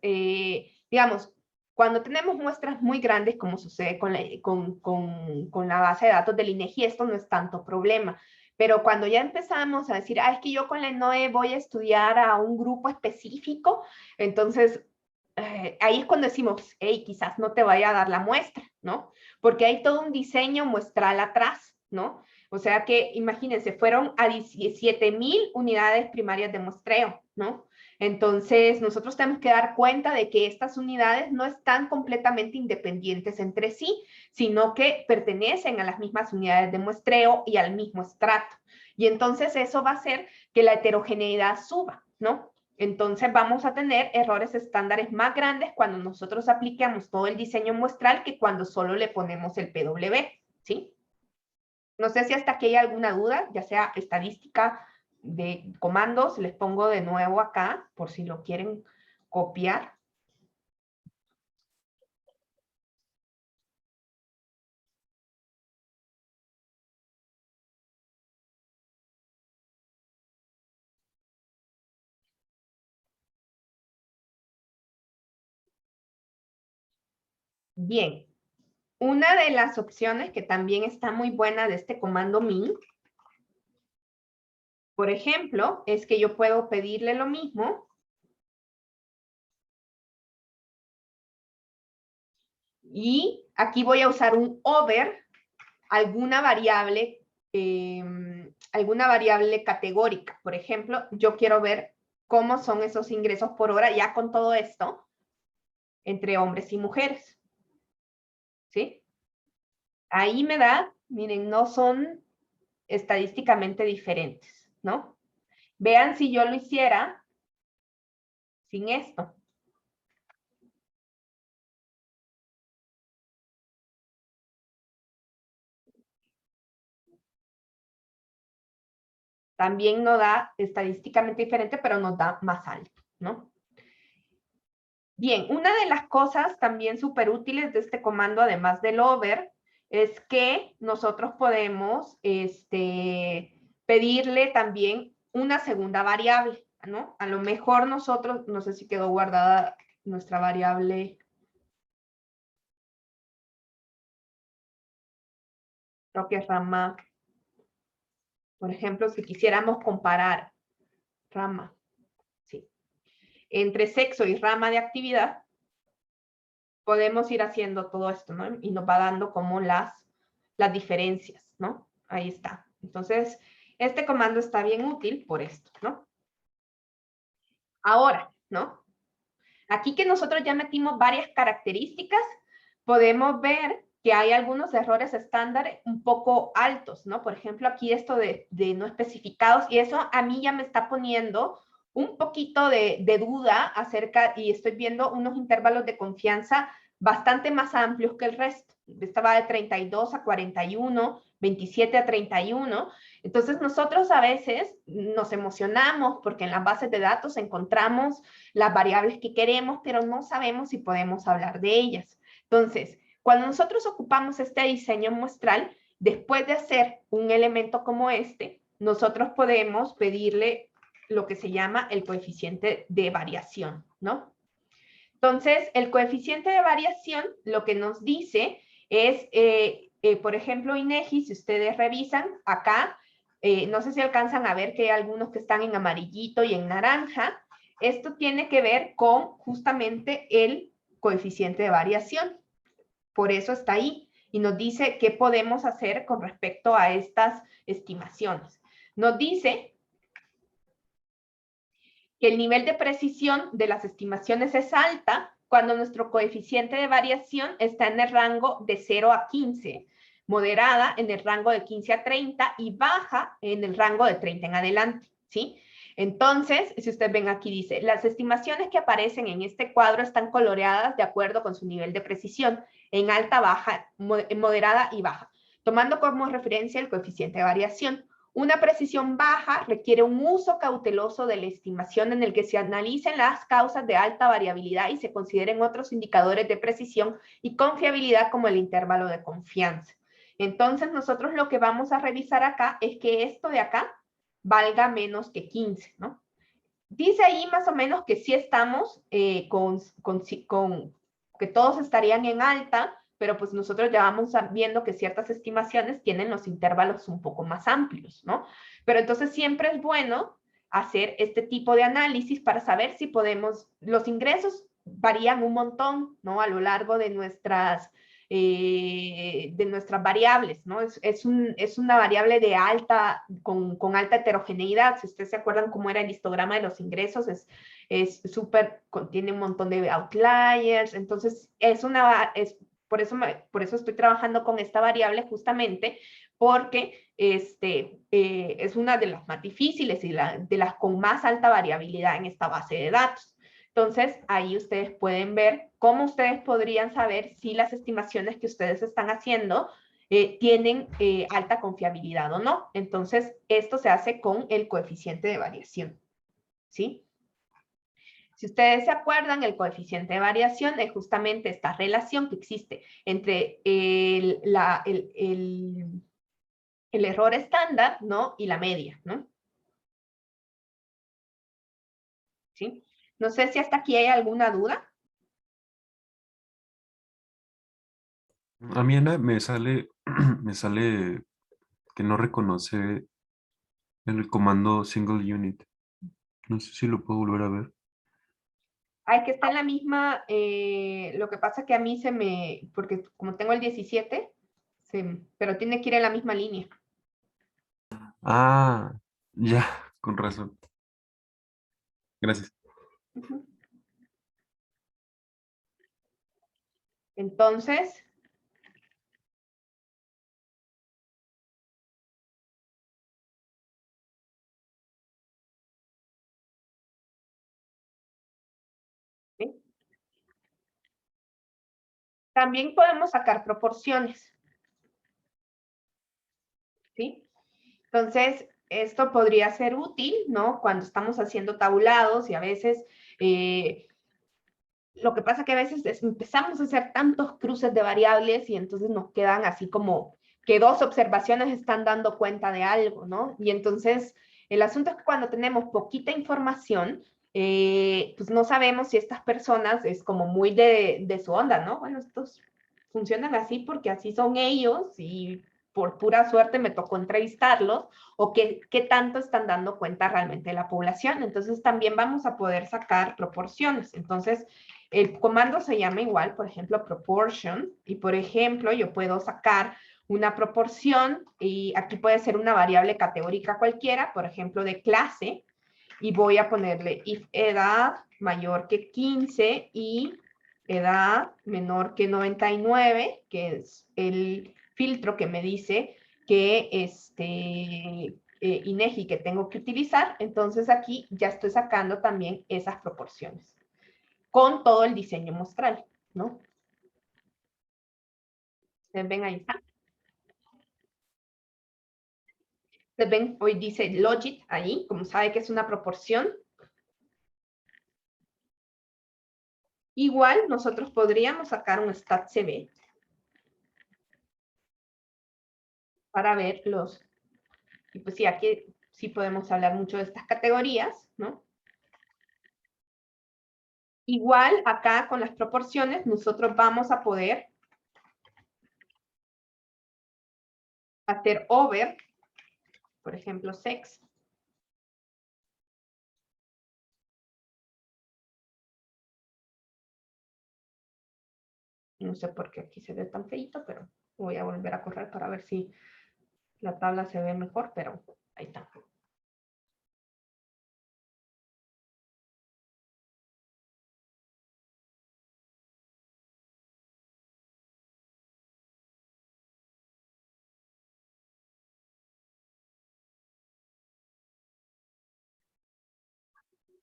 digamos, cuando tenemos muestras muy grandes, como sucede con la base de datos del INEGI, esto no es tanto problema. Pero cuando ya empezamos a decir, es que yo con la ENOE voy a estudiar a un grupo específico, entonces ahí es cuando decimos, hey, quizás no te vaya a dar la muestra, ¿no? Porque hay todo un diseño muestral atrás, ¿no? O sea que, imagínense, fueron a 17,000 unidades primarias de muestreo, ¿no? Entonces, nosotros tenemos que dar cuenta de que estas unidades no están completamente independientes entre sí, sino que pertenecen a las mismas unidades de muestreo y al mismo estrato. Y entonces eso va a hacer que la heterogeneidad suba, ¿no? Entonces vamos a tener errores estándares más grandes cuando nosotros aplicamos todo el diseño muestral que cuando solo le ponemos el PW, ¿sí? No sé si hasta aquí hay alguna duda, ya sea estadística de comandos, les pongo de nuevo acá por si lo quieren copiar. Bien, una de las opciones que también está muy buena de este comando min, por ejemplo, es que yo puedo pedirle lo mismo y aquí voy a usar un over, alguna variable categórica. Por ejemplo, yo quiero ver cómo son esos ingresos por hora ya con todo esto entre hombres y mujeres. ¿Sí? Ahí me da, miren, no son estadísticamente diferentes, ¿no? Vean si yo lo hiciera sin esto. También nos da estadísticamente diferente, pero nos da más alto, ¿no? Bien, una de las cosas también súper útiles de este comando, además del over, es que nosotros podemos pedirle también una segunda variable, ¿no? A lo mejor nosotros, no sé si quedó guardada nuestra variable. Creo que es rama. Por ejemplo, si quisiéramos comparar rama, sí, entre sexo y rama de actividad, podemos ir haciendo todo esto, ¿no? Y nos va dando como las diferencias, ¿no? Ahí está. Entonces, este comando está bien útil por esto, ¿no? Ahora, ¿no? Aquí que nosotros ya metimos varias características, podemos ver que hay algunos errores estándar un poco altos, ¿no? Por ejemplo, aquí esto de no especificados, y eso a mí ya me está poniendo un poquito de duda acerca, y estoy viendo unos intervalos de confianza bastante más amplios que el resto. Estaba de 32 a 41, 27 a 31. Entonces nosotros a veces nos emocionamos porque en las bases de datos encontramos las variables que queremos, pero no sabemos si podemos hablar de ellas. Entonces, cuando nosotros ocupamos este diseño muestral, después de hacer un elemento como este, nosotros podemos pedirle lo que se llama el coeficiente de variación, ¿no? Entonces, el coeficiente de variación lo que nos dice es, por ejemplo, INEGI, si ustedes revisan acá, no sé si alcanzan a ver que hay algunos que están en amarillito y en naranja. Esto tiene que ver con justamente el coeficiente de variación. Por eso está ahí y nos dice qué podemos hacer con respecto a estas estimaciones. Nos dice que el nivel de precisión de las estimaciones es alta cuando nuestro coeficiente de variación está en el rango de 0 a 15, moderada en el rango de 15 a 30 y baja en el rango de 30 en adelante, ¿sí? Entonces, si ustedes ven aquí dice, las estimaciones que aparecen en este cuadro están coloreadas de acuerdo con su nivel de precisión, en alta, baja, moderada y baja, tomando como referencia el coeficiente de variación. Una precisión baja requiere un uso cauteloso de la estimación en el que se analicen las causas de alta variabilidad y se consideren otros indicadores de precisión y confiabilidad como el intervalo de confianza. Entonces, nosotros lo que vamos a revisar acá es que esto de acá valga menos que 15, ¿no? Dice ahí más o menos que sí estamos que todos estarían en alta, pero pues nosotros ya vamos viendo que ciertas estimaciones tienen los intervalos un poco más amplios, ¿no? Pero entonces siempre es bueno hacer este tipo de análisis para saber si podemos, los ingresos varían un montón, ¿no? A lo largo de nuestras variables, ¿no? Es una variable de con alta heterogeneidad. Si ustedes se acuerdan cómo era el histograma de los ingresos, contiene un montón de outliers. Entonces, por eso estoy trabajando con esta variable justamente porque es una de las más difíciles y de las con más alta variabilidad en esta base de datos. Entonces, ahí ustedes pueden ver cómo ustedes podrían saber si las estimaciones que ustedes están haciendo tienen alta confiabilidad o no. Entonces, esto se hace con el coeficiente de variación, ¿sí? Si ustedes se acuerdan, el coeficiente de variación es justamente esta relación que existe entre el error estándar, ¿no? Y la media, ¿no? ¿Sí? No sé si hasta aquí hay alguna duda.
A mí, Ana, me sale que no reconoce el comando single unit. No sé si lo puedo volver a ver.
Hay que está en la misma, lo que pasa que a mí porque como tengo el 17, pero tiene que ir en la misma línea.
Ah, ya, con razón. Gracias.
Ujú. Entonces, ¿sí? También podemos sacar proporciones, ¿sí? Entonces, esto podría ser útil, ¿no? Cuando estamos haciendo tabulados y a veces, lo que pasa que a veces empezamos a hacer tantos cruces de variables y entonces nos quedan así como que dos observaciones están dando cuenta de algo, ¿no? Y entonces, el asunto es que cuando tenemos poquita información, pues no sabemos si estas personas es como muy de su onda, ¿no? Bueno, estos funcionan así porque así son ellos y por pura suerte me tocó entrevistarlos, o qué tanto están dando cuenta realmente de la población. Entonces también vamos a poder sacar proporciones. Entonces el comando se llama igual, por ejemplo, proportion, y por ejemplo yo puedo sacar una proporción, y aquí puede ser una variable categórica cualquiera, por ejemplo, de clase, y voy a ponerle if edad mayor que 15 y edad menor que 99, que es el filtro que me dice que INEGI que tengo que utilizar. Entonces aquí ya estoy sacando también esas proporciones con todo el diseño muestral, ¿no? ¿Ustedes ven ahí está? ¿Ustedes ven? Hoy dice logit ahí, como sabe que es una proporción. Igual nosotros podríamos sacar un stat-cv para ver y pues sí, aquí sí podemos hablar mucho de estas categorías, ¿no? Igual acá con las proporciones nosotros vamos a poder hacer over, por ejemplo, sex. No sé por qué aquí se ve tan feito, pero voy a volver a correr para ver si la tabla se ve mejor, pero ahí está.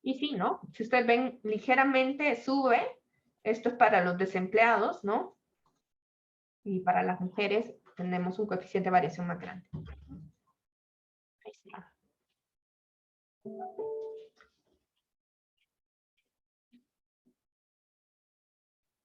Y sí, ¿no? Si ustedes ven, ligeramente sube. Esto es para los desempleados, ¿no? Y para las mujeres tenemos un coeficiente de variación más grande. Ahí está.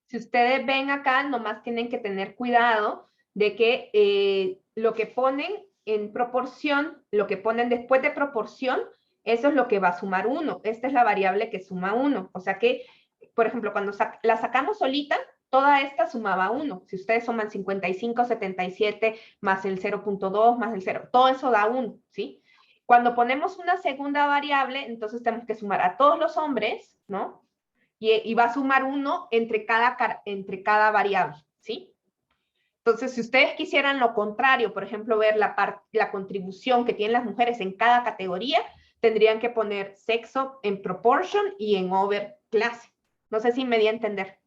Si ustedes ven acá, nomás tienen que tener cuidado de que lo que ponen en proporción, lo que ponen después de proporción, eso es lo que va a sumar 1. Esta es la variable que suma 1. O sea que, por ejemplo, cuando la sacamos solita, toda esta sumaba 1. Si ustedes suman 55, 77, más el 0.2, más el 0, todo eso da 1, ¿sí? Cuando ponemos una segunda variable, entonces tenemos que sumar a todos los hombres, ¿no? Y va a sumar 1 entre cada variable, ¿sí? Entonces, si ustedes quisieran lo contrario, por ejemplo, ver la contribución que tienen las mujeres en cada categoría, tendrían que poner sexo en proportion y en over clase. No sé si me di a entender.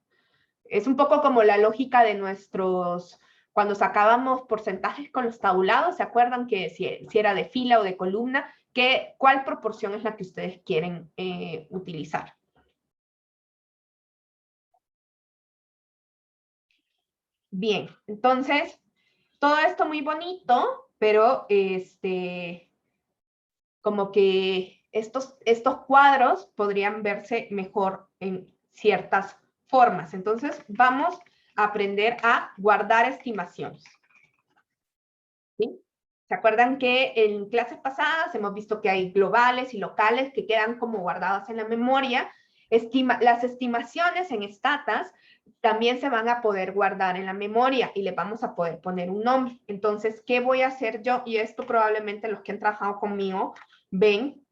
Es un poco como la lógica de cuando sacábamos porcentajes con los tabulados, ¿se acuerdan que si era de fila o de columna? ¿Cuál proporción es la que ustedes quieren utilizar? Bien, entonces, todo esto muy bonito, pero como que estos cuadros podrían verse mejor en ciertas formas. Entonces, vamos a aprender a guardar estimaciones. ¿Sí? ¿Se acuerdan que en clases pasadas hemos visto que hay globales y locales que quedan como guardadas en la memoria? Las estimaciones en Statas también se van a poder guardar en la memoria y le vamos a poder poner un nombre. Entonces, ¿qué voy a hacer yo? Y esto probablemente los que han trabajado conmigo ven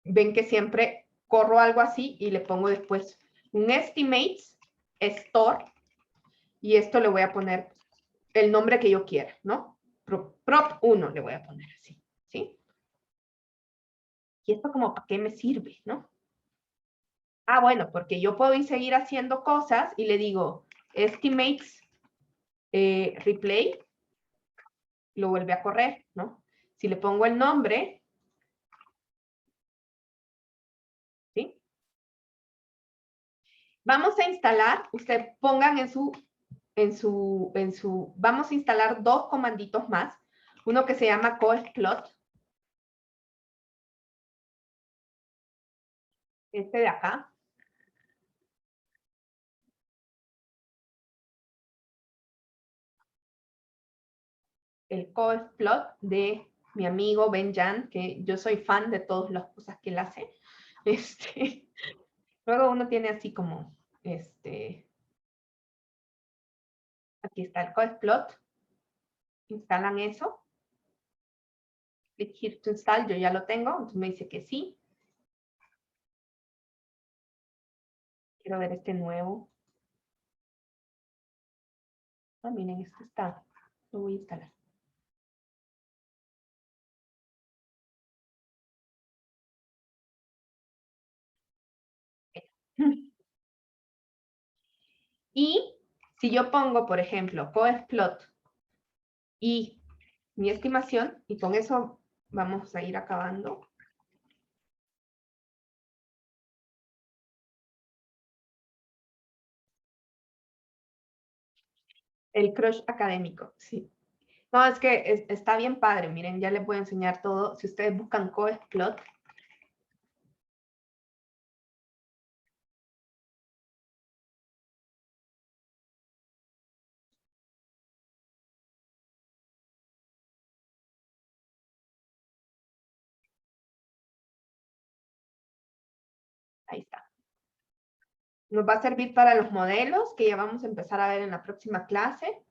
que siempre corro algo así y le pongo después un estimates store y esto le voy a poner el nombre que yo quiera, ¿no? Prop 1 le voy a poner así, ¿sí? ¿Y esto como para qué me sirve, no? Ah, bueno, porque yo puedo seguir haciendo cosas y le digo estimates replay, lo vuelve a correr, ¿no? Si le pongo el nombre, ¿sí? Vamos a instalar, usted pongan vamos a instalar dos comanditos más, uno que se llama coexplot, este de acá, el coexplot de mi amigo Ben Jan, que yo soy fan de todas las cosas que él hace. Luego uno tiene así como, aquí está el coexplot, instalan eso, click here to install, yo ya lo tengo, entonces me dice que sí. Quiero ver este nuevo. Ah, miren, este está, lo voy a instalar. Y si yo pongo, por ejemplo, coexplot y mi estimación, y con eso vamos a ir acabando. El crush académico, sí. No, es que está bien padre, miren, ya les voy a enseñar todo. Si ustedes buscan coexplot, ahí está. Nos va a servir para los modelos que ya vamos a empezar a ver en la próxima clase,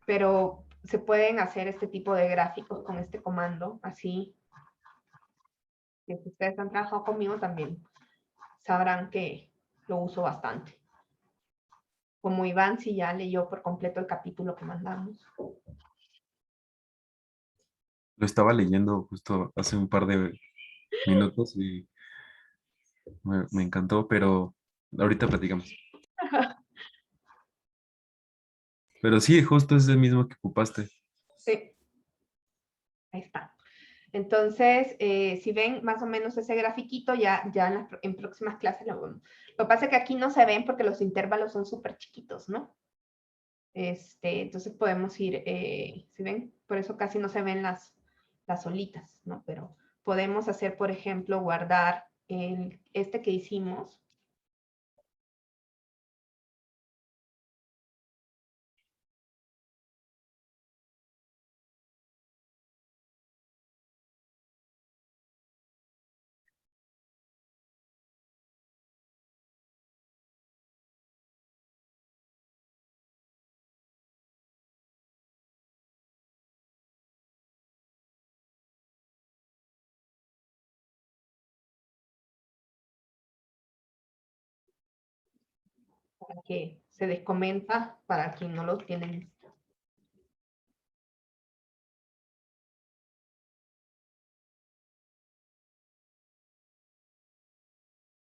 pero se pueden hacer este tipo de gráficos con este comando, así. Que si ustedes han trabajado conmigo también sabrán que lo uso bastante. Como Iván, si ya leyó por completo el capítulo que mandamos.
Lo estaba leyendo justo hace un par de minutos y me encantó, pero ahorita platicamos. Pero sí, justo es el mismo que ocupaste.
Sí, ahí está. Entonces, si ven más o menos ese grafiquito, ya en próximas clases lo vemos. Lo que pasa es que aquí no se ven porque los intervalos son súper chiquitos, ¿no? Entonces podemos ir, si ven, por eso casi no se ven las olitas, ¿no? Pero podemos hacer, por ejemplo, guardar este que hicimos. Para que se descomenta para quien no lo tienen.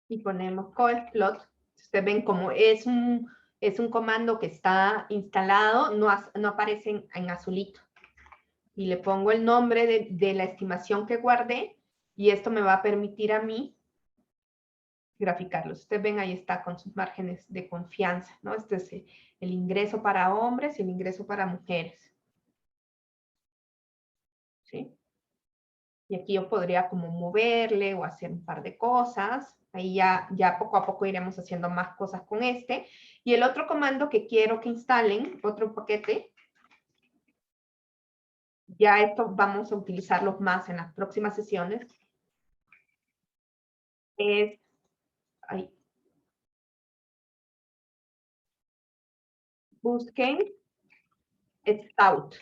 Y ponemos coexplot. Ustedes ven como es Es un comando que está instalado, no aparece en azulito. Y le pongo el nombre de la estimación que guardé, y esto me va a permitir a mí graficarlos. Ustedes ven, ahí está con sus márgenes de confianza, ¿no? Este es el ingreso para hombres y el ingreso para mujeres. ¿Sí? Y aquí yo podría como moverle o hacer un par de cosas. Ahí ya poco a poco iremos haciendo más cosas con este. Y el otro comando que quiero que instalen, otro paquete, ya esto vamos a utilizarlos más en las próximas sesiones, es, ahí, busquen Stout.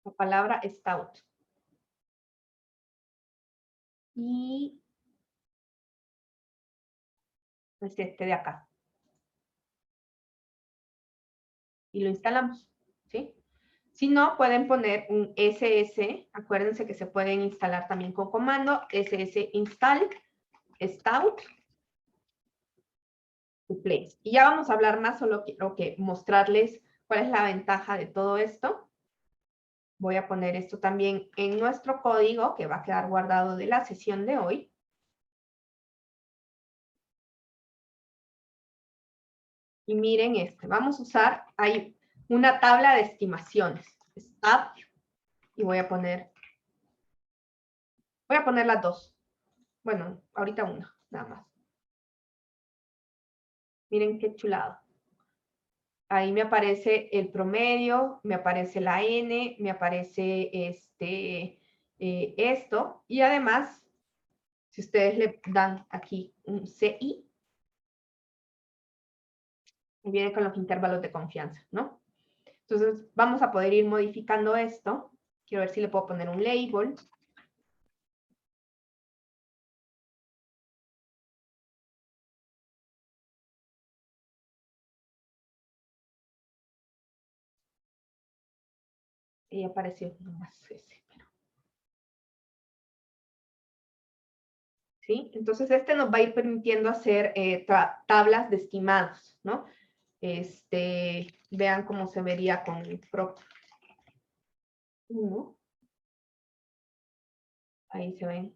La palabra Stout. Y es este de acá. Y lo instalamos, ¿sí? Si no, pueden poner un ss, acuérdense que se pueden instalar también con comando, ss install stout to place. Y ya vamos a hablar más, solo quiero que mostrarles cuál es la ventaja de todo esto. Voy a poner esto también en nuestro código, que va a quedar guardado de la sesión de hoy. Y miren este, vamos a usar, hay una tabla de estimaciones. Stat, y voy a poner las dos. Bueno, ahorita una, nada más. Miren qué chulado. Ahí me aparece el promedio, me aparece la N, me aparece esto. Y además, si ustedes le dan aquí un CI, viene con los intervalos de confianza, ¿no? Entonces, vamos a poder ir modificando esto. Quiero ver si le puedo poner un label. Y apareció nomás ese. ¿Sí? Entonces, este nos va a ir permitiendo hacer tablas de estimados, ¿no? Vean cómo se vería con el prop 1. Ahí se ven.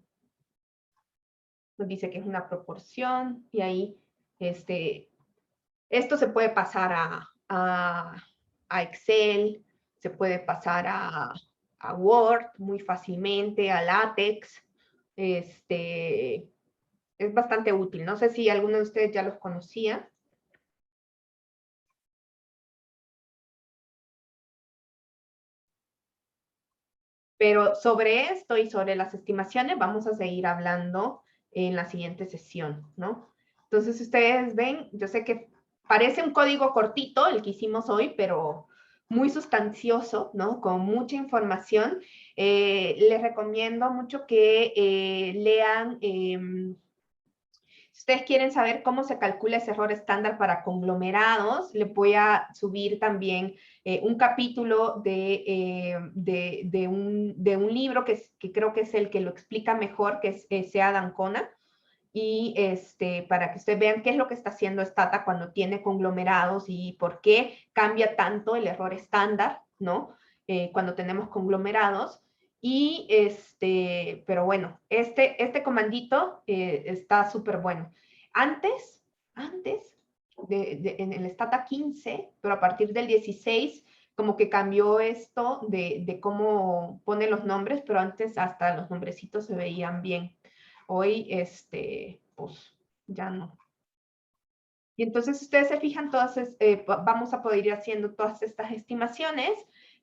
Nos dice que es una proporción y ahí esto se puede pasar a Excel, se puede pasar a Word muy fácilmente, a LaTeX. Es bastante útil. No sé si alguno de ustedes ya los conocía. Pero sobre esto y sobre las estimaciones vamos a seguir hablando en la siguiente sesión, ¿no? Entonces, ustedes ven, yo sé que parece un código cortito el que hicimos hoy, pero muy sustancioso, ¿no? Con mucha información. Les recomiendo mucho que lean, si ustedes quieren saber cómo se calcula ese error estándar para conglomerados, les voy a subir también un capítulo de un libro que creo que es el que lo explica mejor, que es S.A. d'Ancona, y para que ustedes vean qué es lo que está haciendo Stata cuando tiene conglomerados y por qué cambia tanto el error estándar, ¿no? Cuando tenemos conglomerados. Y pero bueno, este comandito está súper bueno. Antes, en el Stata 15, pero a partir del 16, como que cambió esto de cómo pone los nombres, pero antes hasta los nombrecitos se veían bien. Hoy, pues, ya no. Y entonces, ustedes se fijan, vamos a poder ir haciendo todas estas estimaciones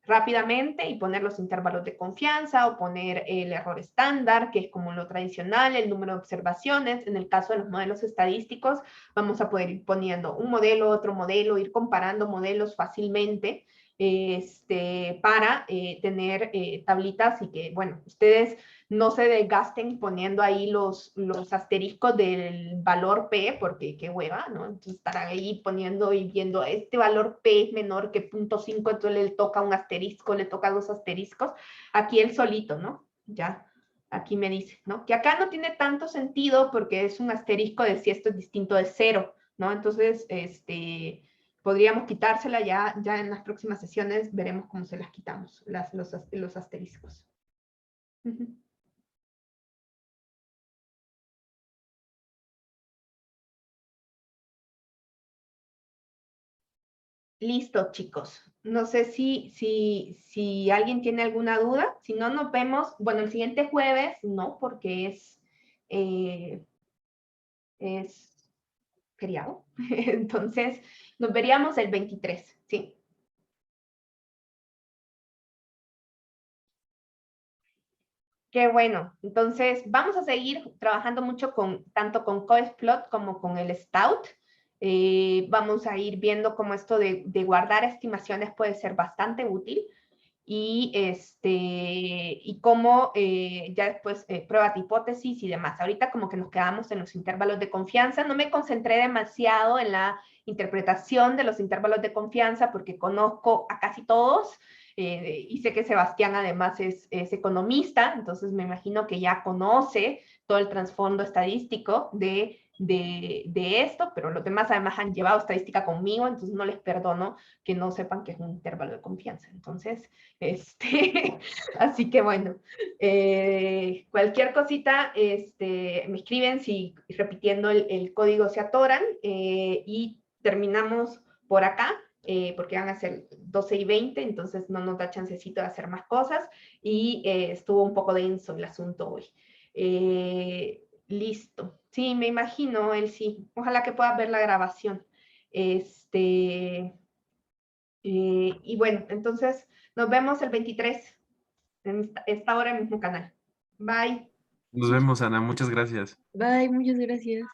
rápidamente y poner los intervalos de confianza o poner el error estándar, que es como lo tradicional, el número de observaciones. En el caso de los modelos estadísticos, vamos a poder ir poniendo un modelo, otro modelo, ir comparando modelos fácilmente para tener tablitas y que, bueno, ustedes no se desgasten poniendo ahí los asteriscos del valor P, porque qué hueva, ¿no? Entonces estarán ahí poniendo y viendo, este valor P es menor que 0.5, entonces le toca un asterisco, le toca dos asteriscos. Aquí él solito, ¿no? Ya Aquí me dice, ¿no? Que acá no tiene tanto sentido porque es un asterisco de si esto es distinto de 0, ¿no? Entonces, podríamos quitársela ya en las próximas sesiones, veremos cómo se las quitamos, los asteriscos. Listo, chicos. No sé si alguien tiene alguna duda. Si no, nos vemos, bueno, el siguiente jueves, no, porque es feriado. Entonces, nos veríamos el 23, ¿sí? Qué bueno. Entonces, vamos a seguir trabajando mucho tanto con CodePlot como con el Stout. Vamos a ir viendo cómo esto de guardar estimaciones puede ser bastante útil y cómo ya después prueba de hipótesis y demás. Ahorita como que nos quedamos en los intervalos de confianza. No me concentré demasiado en la interpretación de los intervalos de confianza porque conozco a casi todos. Y sé que Sebastián además es economista, entonces me imagino que ya conoce todo el trasfondo estadístico de esto, pero los demás además han llevado estadística conmigo, entonces no les perdono que no sepan que es un intervalo de confianza. Entonces, así que bueno, cualquier cosita, me escriben si repitiendo el código se atoran y terminamos por acá. Porque van a ser 12:20, entonces no nos da chancecito de hacer más cosas y estuvo un poco denso el asunto hoy. Listo. Sí, me imagino, él sí. Ojalá que puedas ver la grabación. Y bueno, entonces nos vemos el 23 en esta hora en el mismo canal. Bye.
Nos vemos, Ana. Muchas gracias.
Bye, muchas gracias.